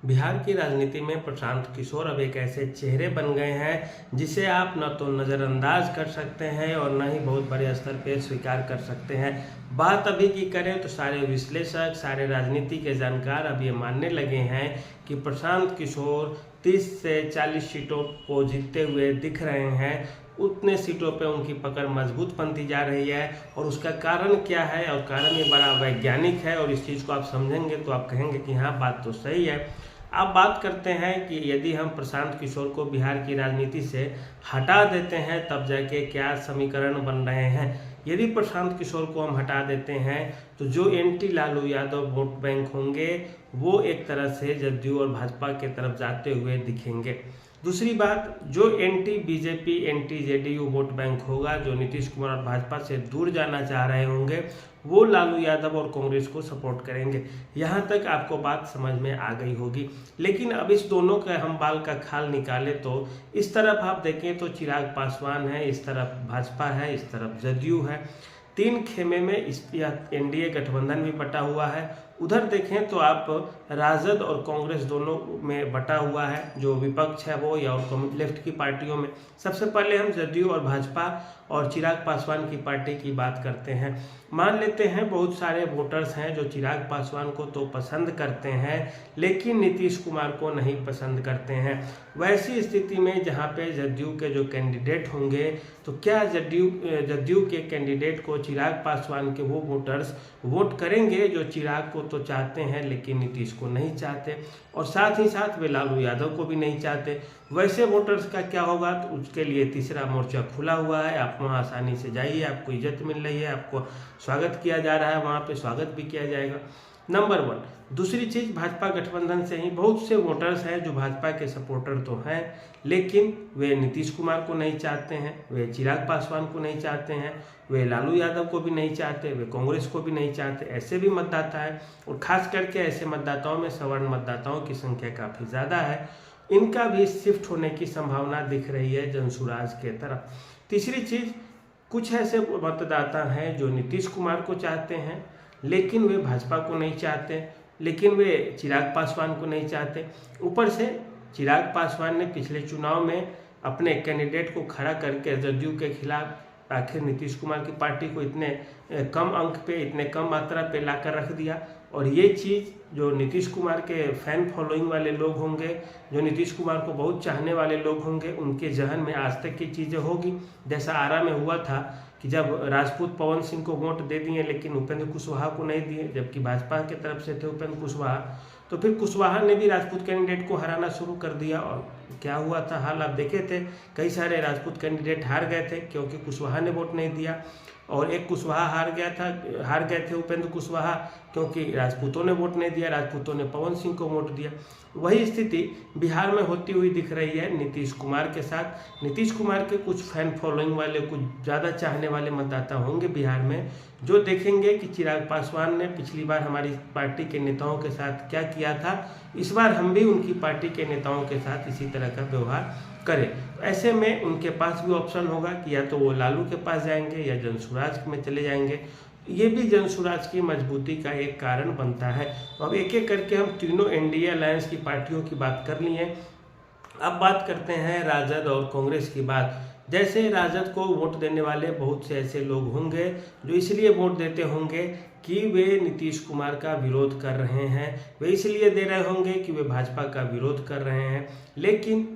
बिहार की राजनीति में प्रशांत किशोर अब एक ऐसे चेहरे बन गए हैं जिसे आप न तो नज़रअंदाज कर सकते हैं और न ही बहुत बड़े स्तर पर स्वीकार कर सकते हैं। बात अभी की करें तो सारे विश्लेषक, सारे राजनीति के जानकार अब ये मानने लगे हैं कि प्रशांत किशोर 30 से 40 सीटों को जीतते हुए दिख रहे हैं। उतने सीटों पे उनकी पकड़ मजबूत बनती जा रही है और उसका कारण क्या है, और कारण ये बड़ा वैज्ञानिक है और इस चीज़ को आप समझेंगे तो आप कहेंगे कि हाँ, बात तो सही है। अब बात करते हैं कि यदि हम प्रशांत किशोर को बिहार की राजनीति से हटा देते हैं तब जाके क्या समीकरण बन रहे हैं। यदि प्रशांत किशोर को हम हटा देते हैं तो जो anti Lalu Yadav vote bank होंगे वो एक तरह से जदयू और भाजपा के तरफ जाते हुए दिखेंगे। दूसरी बात, जो anti BJP, anti JDU vote bank होगा, जो नीतीश कुमार और भाजपा से दूर जाना चाह रहे होंगे, वो लालू यादव और कांग्रेस को सपोर्ट करेंगे। यहाँ तक आपको बात समझ में आ गई होगी। लेकिन अब इस दोनों का हम बाल का खाल निकाले तो इस तरफ आप देखें तो चिराग पासवान है, इस तरफ भाजपा है, इस तरफ जदयू है। तीन खेमे में एनडीए गठबंधन भी बटा हुआ है। उधर देखें तो आप राजद और कांग्रेस दोनों में बटा हुआ है, जो विपक्ष है वो या और लेफ्ट की पार्टियों में। सबसे पहले हम जदयू और भाजपा और चिराग पासवान की पार्टी की बात करते हैं। मान लेते हैं बहुत सारे वोटर्स हैं जो चिराग पासवान को तो पसंद करते हैं लेकिन नीतीश कुमार को नहीं पसंद करते हैं। वैसी स्थिति में जहां पे जदयू के जो कैंडिडेट होंगे तो क्या जदयू के कैंडिडेट को चिराग पासवान के वो वोटर्स वोट करेंगे जो चिराग को तो चाहते हैं लेकिन नीतीश को नहीं चाहते, और साथ ही साथ वे लालू यादव को भी नहीं चाहते। वैसे वोटर्स का क्या होगा, तो उसके लिए तीसरा मोर्चा खुला हुआ है। आप वहाँ आसानी से जाइए, आपको इज्जत मिल रही है, आपको स्वागत किया जा रहा है, वहाँ पे स्वागत भी किया जाएगा। नंबर 1। दूसरी चीज़, भाजपा गठबंधन से ही बहुत से वोटर्स हैं जो भाजपा के सपोर्टर तो हैं लेकिन वे नीतीश कुमार को नहीं चाहते हैं, वे चिराग पासवान को नहीं चाहते हैं, वे लालू यादव को भी नहीं चाहते, वे कांग्रेस को भी नहीं चाहते। ऐसे भी मतदाता है और खास करके ऐसे मतदाताओं में सवर्ण मतदाताओं की संख्या काफ़ी ज़्यादा है। इनका भी शिफ्ट होने की संभावना दिख रही है जनसुराज के तरफ। तीसरी चीज़, कुछ ऐसे मतदाता हैं जो नीतीश कुमार को चाहते हैं लेकिन वे भाजपा को नहीं चाहते, लेकिन वे चिराग पासवान को नहीं चाहते। ऊपर से चिराग पासवान ने पिछले चुनाव में अपने कैंडिडेट को खड़ा करके जदयू के खिलाफ आखिर नीतीश कुमार की पार्टी को इतने कम अंक पे, इतने कम मात्रा पे लाकर रख दिया। और ये चीज़ जो नीतीश कुमार के फैन फॉलोइंग वाले लोग होंगे, जो नीतीश कुमार को बहुत चाहने वाले लोग होंगे, उनके जहन में आज तक की चीज़ें होगी। जैसा आरा में हुआ था कि जब राजपूत पवन सिंह को वोट दे दिए लेकिन उपेंद्र कुशवाहा को नहीं दिए, जबकि भाजपा की तरफ से थे उपेंद्र कुशवाहा, तो फिर कुशवाहा ने भी राजपूत कैंडिडेट को हराना शुरू कर दिया। और क्या हुआ था हाल आप देखे थे, कई सारे राजपूत कैंडिडेट हार गए थे क्योंकि कुशवाहा ने वोट नहीं दिया, और एक कुशवाहा हार गए थे उपेंद्र कुशवाहा क्योंकि राजपूतों ने वोट नहीं दिया, राजपूतों ने पवन सिंह को वोट दिया। वही स्थिति बिहार में होती हुई दिख रही है नीतीश कुमार के साथ। नीतीश कुमार के कुछ फैन फॉलोइंग वाले, कुछ ज़्यादा चाहने वाले मतदाता होंगे बिहार में जो देखेंगे कि चिराग पासवान ने पिछली बार हमारी पार्टी के नेताओं के साथ क्या किया था, इस बार हम भी उनकी पार्टी के नेताओं के साथ इसी तरह का व्यवहार करें। ऐसे में उनके पास भी ऑप्शन होगा कि या तो वो लालू के पास जाएंगे या जनसुराज में चले जाएंगे। ये भी जनसुराज की मजबूती का एक कारण बनता है। अब एक एक करके हम तीनों एनडीए अलायंस की पार्टियों की बात कर ली है। अब बात करते हैं राजद और कांग्रेस की बात। जैसे राजद को वोट देने वाले बहुत से ऐसे लोग होंगे जो इसलिए वोट देते होंगे कि वे नीतीश कुमार का विरोध कर रहे हैं, वे इसलिए दे रहे होंगे कि वे भाजपा का विरोध कर रहे हैं। लेकिन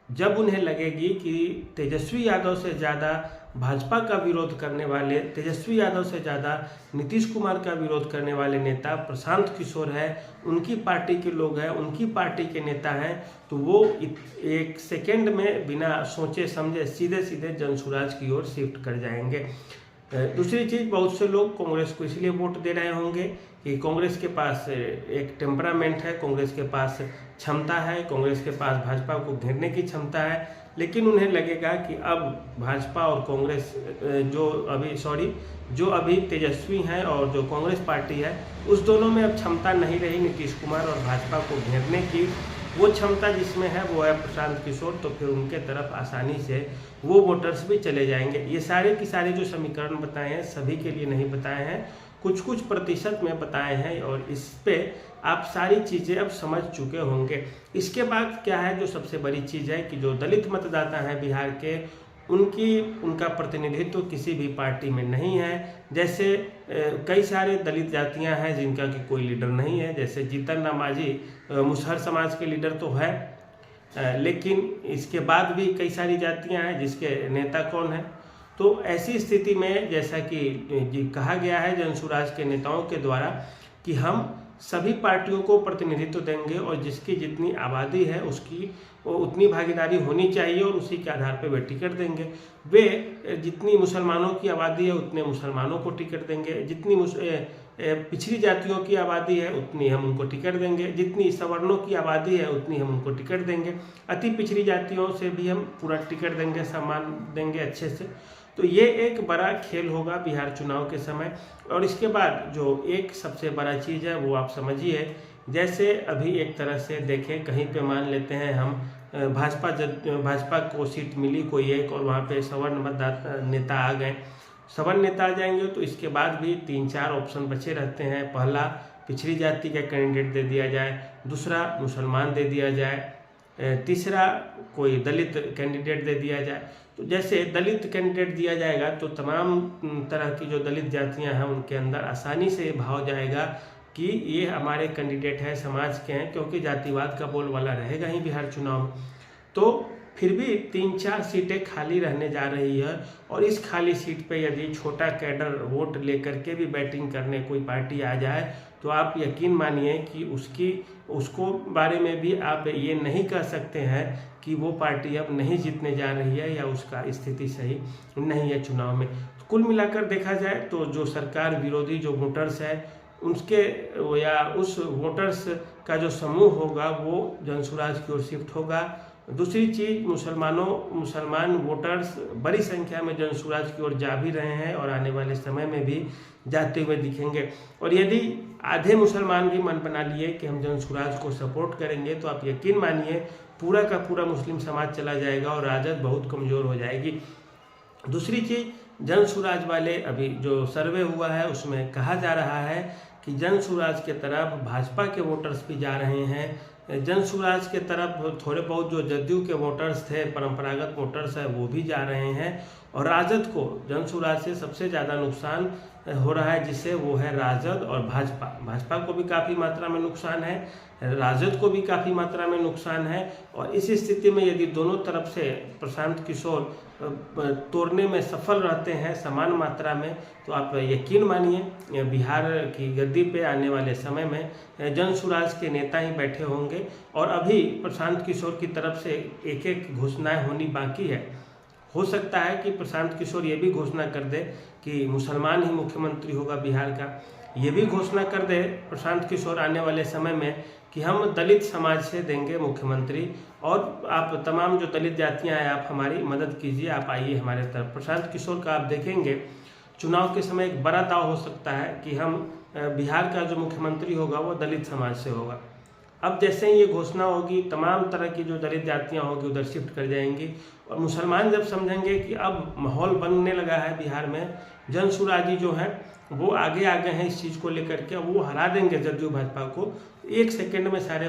जब उन्हें लगेगी कि तेजस्वी यादव से ज़्यादा भाजपा का विरोध करने वाले, तेजस्वी यादव से ज़्यादा नीतीश कुमार का विरोध करने वाले नेता प्रशांत किशोर है, उनकी पार्टी के लोग हैं, उनकी पार्टी के नेता हैं, तो वो एक सेकेंड में बिना सोचे समझे सीधे सीधे जनसुराज की ओर शिफ्ट कर जाएंगे। दूसरी चीज़, बहुत से लोग कांग्रेस को इसलिए वोट दे रहे होंगे कि कांग्रेस के पास एक टेम्परामेंट है, कांग्रेस के पास क्षमता है, कांग्रेस के पास भाजपा को घेरने की क्षमता है। लेकिन उन्हें लगेगा कि अब भाजपा और कांग्रेस जो अभी तेजस्वी हैं और जो कांग्रेस पार्टी है, उस दोनों में अब क्षमता नहीं रही नीतीश कुमार और भाजपा को घेरने की। वो क्षमता जिसमें है वो है प्रशांत किशोर, तो फिर उनके तरफ आसानी से वो वोटर्स भी चले जाएंगे। ये सारे की सारे जो समीकरण बताए हैं सभी के लिए नहीं बताए हैं, कुछ कुछ प्रतिशत में बताए हैं, और इस पे आप सारी चीज़ें अब समझ चुके होंगे। इसके बाद क्या है, जो सबसे बड़ी चीज़ है कि जो दलित मतदाता हैं बिहार के, उनका प्रतिनिधित्व किसी भी पार्टी में नहीं है। जैसे कई सारे दलित जातियां हैं जिनका कि कोई लीडर नहीं है। जैसे जीतन राम मांझी मुसहर समाज के लीडर तो है, लेकिन इसके बाद भी कई सारी जातियां हैं जिसके नेता कौन है। तो ऐसी स्थिति में जैसा कि कहा गया है जनसुराज के नेताओं के द्वारा कि हम सभी पार्टियों को प्रतिनिधित्व देंगे और जिसकी जितनी आबादी है उसकी उतनी भागीदारी होनी चाहिए और उसी के आधार पर वे टिकट देंगे। वे जितनी मुसलमानों की आबादी है उतने मुसलमानों को टिकट देंगे, जितनी पिछड़ी जातियों की आबादी है उतनी हम उनको टिकट देंगे, जितनी सवर्णों की आबादी है उतनी हम उनको टिकट देंगे, अति पिछड़ी जातियों से भी हम पूरा टिकट देंगे, सम्मान देंगे अच्छे से। तो ये एक बड़ा खेल होगा बिहार चुनाव के समय। और इसके बाद जो एक सबसे बड़ा चीज़ है वो आप समझिए, जैसे अभी एक तरह से देखें, कहीं पे मान लेते हैं हम भाजपा को सीट मिली कोई एक और वहाँ पे सवर्ण मतदाता नेता आ गए, सवर्ण नेता आ जाएंगे तो इसके बाद भी 3-4 ऑप्शन बचे रहते हैं। पहला पिछड़ी जाति का कैंडिडेट दे दिया जाए, दूसरा मुसलमान दे दिया जाए, तीसरा कोई दलित कैंडिडेट दे दिया जाए। तो जैसे दलित कैंडिडेट दिया जाएगा तो तमाम तरह की जो दलित जातियां हैं उनके अंदर आसानी से भाव जाएगा कि ये हमारे कैंडिडेट हैं, समाज के हैं, क्योंकि जातिवाद का बोलबाला रहेगा ही बिहार चुनाव में। तो फिर भी 3-4 सीटें खाली रहने जा रही है और इस खाली सीट पे यदि छोटा कैडर वोट लेकर के भी बैटिंग करने कोई पार्टी आ जाए तो आप यकीन मानिए कि उसको बारे में भी आप ये नहीं कह सकते हैं कि वो पार्टी अब नहीं जीतने जा रही है या उसका स्थिति सही नहीं है चुनाव में। तो कुल मिलाकर देखा जाए तो जो सरकार विरोधी जो वोटर्स है उसके या उस वोटर्स का जो समूह होगा वो जनसुराज की ओर शिफ्ट होगा। दूसरी चीज़, मुसलमान वोटर्स बड़ी संख्या में जनसुराज की ओर जा भी रहे हैं और आने वाले समय में भी जाते हुए दिखेंगे। और यदि आधे मुसलमान भी मन बना लिए कि हम जनसुराज को सपोर्ट करेंगे तो आप यकीन मानिए पूरा का पूरा मुस्लिम समाज चला जाएगा और राजद बहुत कमज़ोर हो जाएगी। दूसरी चीज़, जनसुराज वाले अभी जो सर्वे हुआ है उसमें कहा जा रहा है कि जनसुराज के तरफ भाजपा के वोटर्स भी जा रहे हैं, जनसुराज के तरफ थोड़े बहुत जो जदयू के वोटर्स थे, परंपरागत वोटर्स है, वो भी जा रहे हैं। और राजद को जनसुराज से सबसे ज़्यादा नुकसान हो रहा है जिससे वो है राजद और भाजपा को भी काफ़ी मात्रा में नुकसान है, राजद को भी काफ़ी मात्रा में नुकसान है। और इस स्थिति में यदि दोनों तरफ से प्रशांत किशोर तोड़ने में सफल रहते हैं समान मात्रा में तो आप यकीन मानिए बिहार की गद्दी पे आने वाले समय में जनसुराज के नेता ही बैठे होंगे। और अभी प्रशांत किशोर की तरफ से एक घोषणाएं होनी बाकी है। हो सकता है कि प्रशांत किशोर ये भी घोषणा कर दे कि मुसलमान ही मुख्यमंत्री होगा बिहार का, ये भी घोषणा कर दे प्रशांत किशोर आने वाले समय में कि हम दलित समाज से देंगे मुख्यमंत्री और आप तमाम जो दलित जातियां हैं आप हमारी मदद कीजिए, आप आइए हमारे तरफ। प्रशांत किशोर का आप देखेंगे चुनाव के समय एक बड़ा दाव हो सकता है कि हम बिहार का जो मुख्यमंत्री होगा वो दलित समाज से होगा। अब जैसे ही ये घोषणा होगी तमाम तरह की जो दलित जातियां होगी उधर शिफ्ट कर जाएंगी और मुसलमान जब समझेंगे कि अब माहौल बनने लगा है बिहार में, जनसुराजी जो है वो आगे आ गए हैं इस चीज़ को लेकर के, वो हरा देंगे जदयू भाजपा को। 1 सेकंड में सारे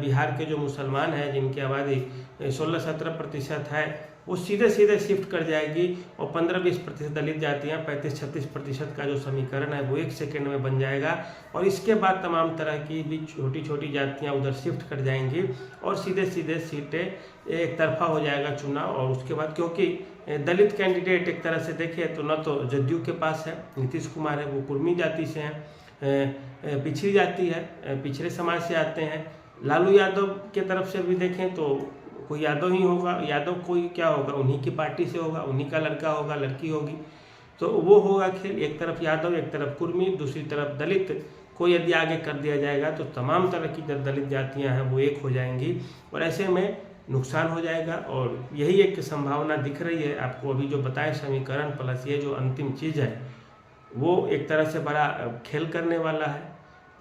बिहार के जो मुसलमान हैं जिनकी आबादी 16-17% है वो सीधे शिफ्ट कर जाएगी और 15-20% दलित जातियाँ 35-36% का जो समीकरण है वो 1 सेकंड में बन जाएगा। और इसके बाद तमाम तरह की भी छोटी छोटी जातियाँ उधर शिफ्ट कर जाएंगी और सीधे सीटें एक तरफा हो जाएगा चुनाव। और उसके बाद क्योंकि दलित कैंडिडेट एक तरह से देखें तो न तो जदयू के पास है, नीतीश कुमार है, वो कुर्मी जाति से हैं, पिछड़ी जाति है, पिछड़े समाज से आते हैं। लालू यादव के तरफ से भी देखें तो कोई यादव ही होगा, यादव कोई क्या होगा, उन्हीं की पार्टी से होगा, उन्हीं का लड़का होगा, लड़की होगी, तो वो होगा खेल। एक तरफ यादव, एक तरफ कुर्मी, दूसरी तरफ दलित को यदि आगे कर दिया जाएगा तो तमाम तरह की दलित जातियां हैं वो एक हो जाएंगी और ऐसे में नुकसान हो जाएगा। और यही एक संभावना दिख रही है आपको अभी जो बताए समीकरण प्लस ये जो अंतिम चीज़ है वो एक तरह से बड़ा खेल करने वाला है।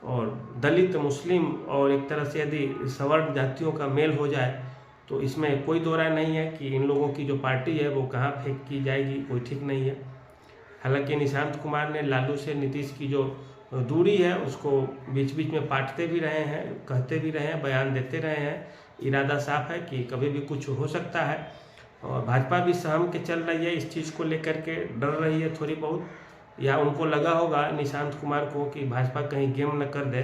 और दलित, मुस्लिम और एक तरह से यदि सवर्ण जातियों का मेल हो जाए तो इसमें कोई दो राय नहीं है कि इन लोगों की जो पार्टी है वो कहाँ फेंक की जाएगी, कोई ठीक नहीं है। हालांकि निशांत कुमार ने लालू से नीतीश की जो दूरी है उसको बीच बीच में पाटते भी रहे हैं, कहते भी रहे हैं, बयान देते रहे हैं। इरादा साफ है कि कभी भी कुछ हो सकता है और भाजपा भी सहम के चल रही है, इस चीज़ को लेकर के डर रही है थोड़ी बहुत, या उनको लगा होगा निशांत कुमार को कि भाजपा कहीं गेम न कर दे,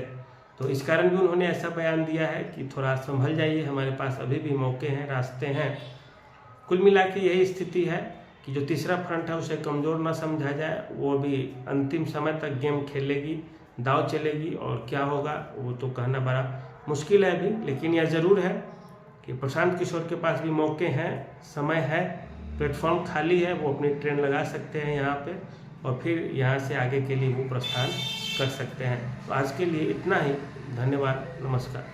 तो इस कारण भी उन्होंने ऐसा बयान दिया है कि थोड़ा संभल जाइए, हमारे पास अभी भी मौके हैं, रास्ते हैं। कुल मिला के यही स्थिति है कि जो तीसरा फ्रंट है उसे कमज़ोर ना समझा जाए, वो भी अंतिम समय तक गेम खेलेगी, दाव चलेगी, और क्या होगा वो तो कहना बड़ा मुश्किल है अभी। लेकिन यह ज़रूर है कि प्रशांत किशोर के पास भी मौके हैं, समय है, प्लेटफॉर्म खाली है, वो अपनी ट्रेन लगा सकते हैं यहाँ पे और फिर यहाँ से आगे के लिए वो प्रस्थान कर सकते हैं। तो आज के लिए इतना ही, धन्यवाद, नमस्कार।